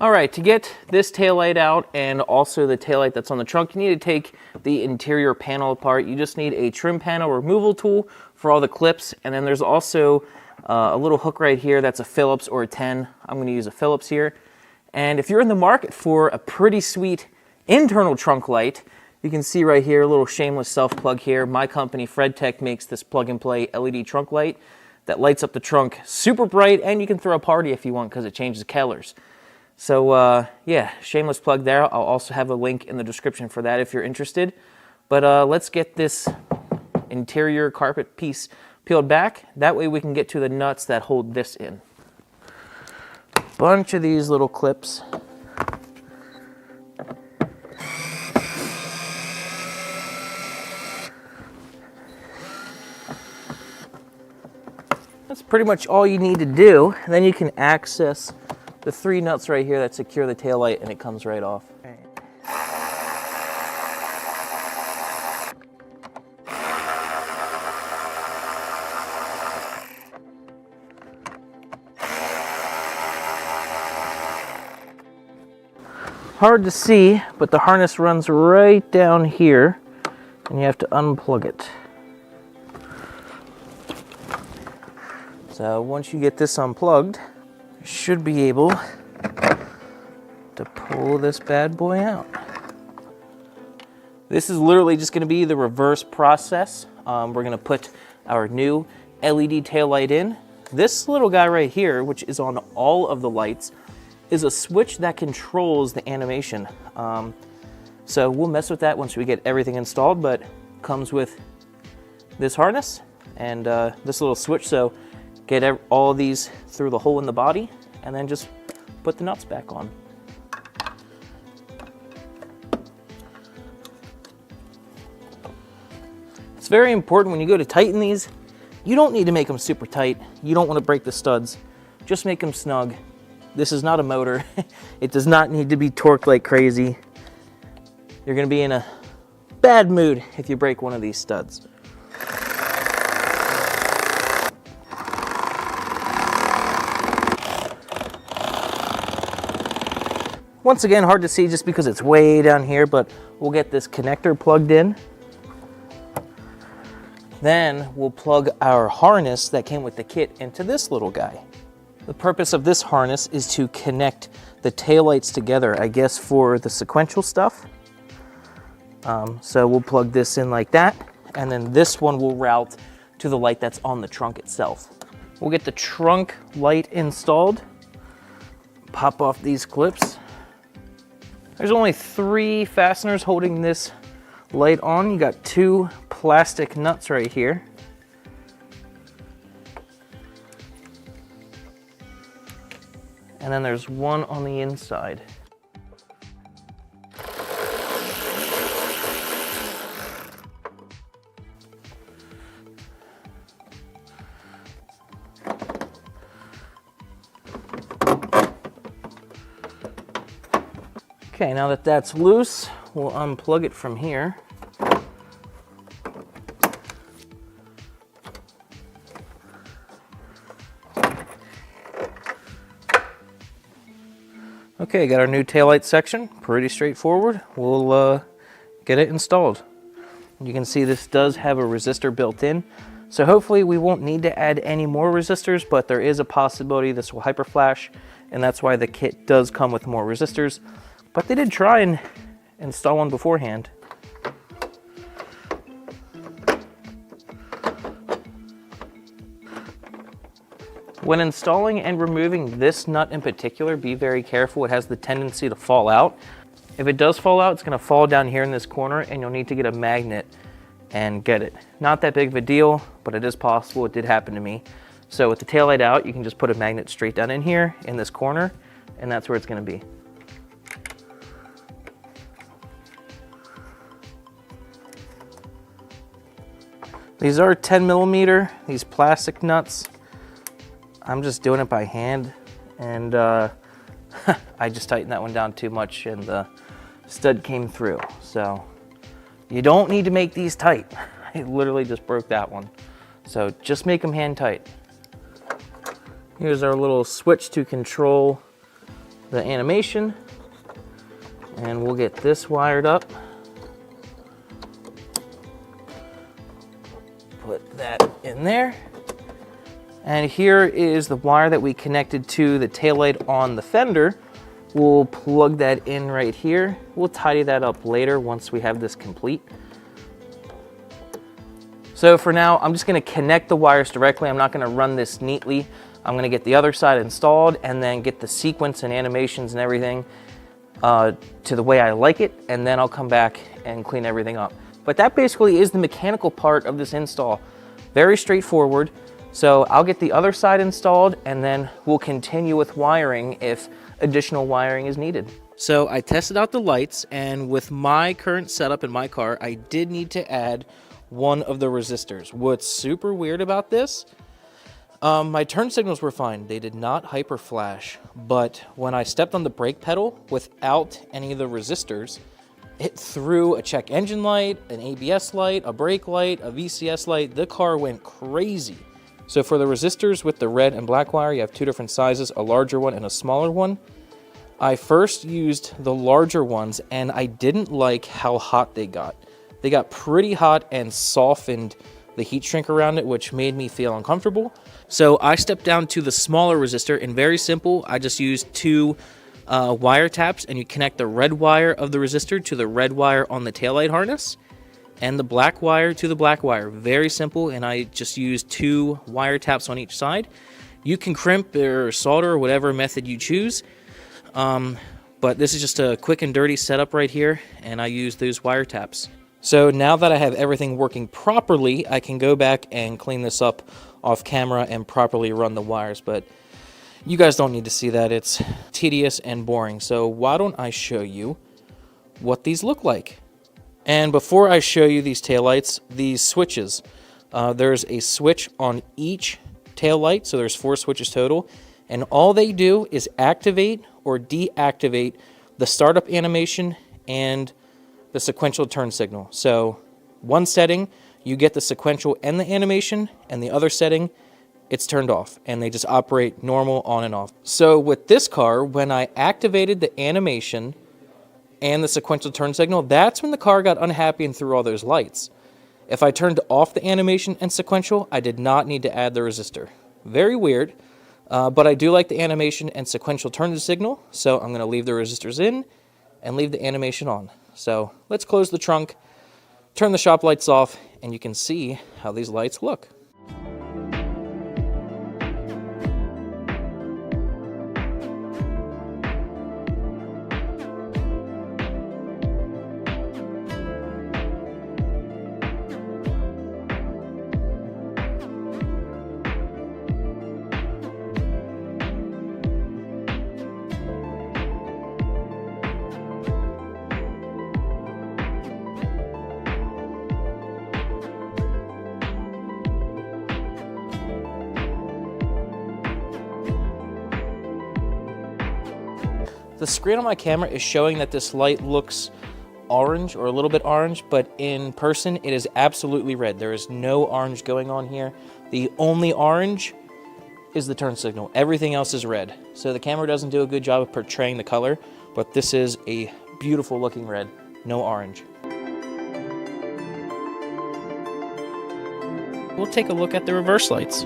All right, to get this taillight out and also the taillight that's on the trunk, you need to take the interior panel apart. You just need a trim panel removal tool for all the clips, and then there's also a little hook right here that's a Phillips or a 10. I'm going to use a Phillips here. And if you're in the market for a pretty sweet internal trunk light, you can see right here, a little shameless self-plug here. My company, FredTech, makes this plug-and-play LED trunk light that lights up the trunk super bright, and you can throw a party if you want because it changes colors. So yeah, shameless plug there. I'll also have a link in the description for that if you're interested. But let's get this interior carpet piece peeled back. That way we can get to the nuts that hold this in. Bunch of these little clips. That's pretty much all you need to do. And then you can access the 3 nuts right here that secure the taillight, and it comes right off. Hard to see, but the harness runs right down here, and you have to unplug it. So once you get this unplugged, you should be able to pull this bad boy out. This is literally just going to be the reverse process. We're going to put our new LED taillight in. This little guy right here, which is on all of the lights, is a switch that controls the animation. So we'll mess with that once we get everything installed, but comes with this harness and this little switch. So get all these through the hole in the body and then just put the nuts back on. It's very important when you go to tighten these, you don't need to make them super tight. You don't want to break the studs. Just make them snug. This is not a motor. It does not need to be torqued like crazy. You're going to be in a bad mood if you break one of these studs. Once again, hard to see just because it's way down here, but we'll get this connector plugged in. Then we'll plug our harness that came with the kit into this little guy. The purpose of this harness is to connect the taillights together, I guess for the sequential stuff. So we'll plug this in like that, and then this one will route to the light that's on the trunk itself. We'll get the trunk light installed. Pop off these clips. There's only 3 fasteners holding this light on. You got 2 plastic nuts right here. And then there's 1 on the inside. Okay, now that that's loose, we'll unplug it from here. Okay, got our new taillight section, pretty straightforward. We'll get it installed. You can see this does have a resistor built in, so hopefully we won't need to add any more resistors, but there is a possibility this will hyperflash, and that's why the kit does come with more resistors. But they did try and install one beforehand. When installing and removing this nut in particular, be very careful. It has the tendency to fall out. If it does fall out, it's going to fall down here in this corner, and you'll need to get a magnet and get it. Not that big of a deal, but it is possible. It did happen to me. So with the taillight out, you can just put a magnet straight down in here in this corner, and that's where it's going to be. These are 10mm, these plastic nuts. I'm just doing it by hand, and I just tightened that one down too much and the stud came through. So you don't need to make these tight. I literally just broke that one. So just make them hand tight. Here's our little switch to control the animation, and we'll get this wired up. Put that in there. And here is the wire that we connected to the taillight on the fender. We'll plug that in right here. We'll tidy that up later once we have this complete. So for now, I'm just gonna connect the wires directly. I'm not gonna run this neatly. I'm gonna get the other side installed and then get the sequence and animations and everything to the way I like it, and then I'll come back and clean everything up. But that basically is the mechanical part of this install. Very straightforward. So I'll get the other side installed and then we'll continue with wiring if additional wiring is needed. So I tested out the lights, and with my current setup in my car, I did need to add one of the resistors. What's super weird about this, my turn signals were fine. They did not hyper flash, but when I stepped on the brake pedal without any of the resistors, it threw a check engine light, an ABS light, a brake light, a VCS light. The car went crazy. So for the resistors with the red and black wire, you have two different sizes, a larger one and a smaller one. I first used the larger ones and I didn't like how hot they got. They got pretty hot and softened the heat shrink around it, which made me feel uncomfortable. So I stepped down to the smaller resistor, and very simple, I just used two wire taps, and you connect the red wire of the resistor to the red wire on the taillight harness, and the black wire to the black wire. Very simple, and I just used two wire taps on each side. You can crimp or solder or whatever method you choose, but this is just a quick and dirty setup right here, and I use those wire taps. So now that I have everything working properly, I can go back and clean this up off camera and properly run the wires, but you guys don't need to see that. It's tedious and boring. So why don't I show you what these look like? And before I show you these taillights, these switches, there's a switch on each taillight, so there's 4 switches total, and all they do is activate or deactivate the startup animation and the sequential turn signal. So one setting, you get the sequential and the animation, and the other setting, it's turned off, and they just operate normal on and off. So with this car, when I activated the animation and the sequential turn signal, that's when the car got unhappy and threw all those lights. If I turned off the animation and sequential, I did not need to add the resistor. Very weird, but I do like the animation and sequential turn signal, so I'm gonna leave the resistors in and leave the animation on. So let's close the trunk, turn the shop lights off, and you can see how these lights look. The screen on my camera is showing that this light looks orange or a little bit orange, but in person it is absolutely red. There is no orange going on here. The only orange is the turn signal. Everything else is red. So the camera doesn't do a good job of portraying the color, but this is a beautiful looking red, no orange. We'll take a look at the reverse lights.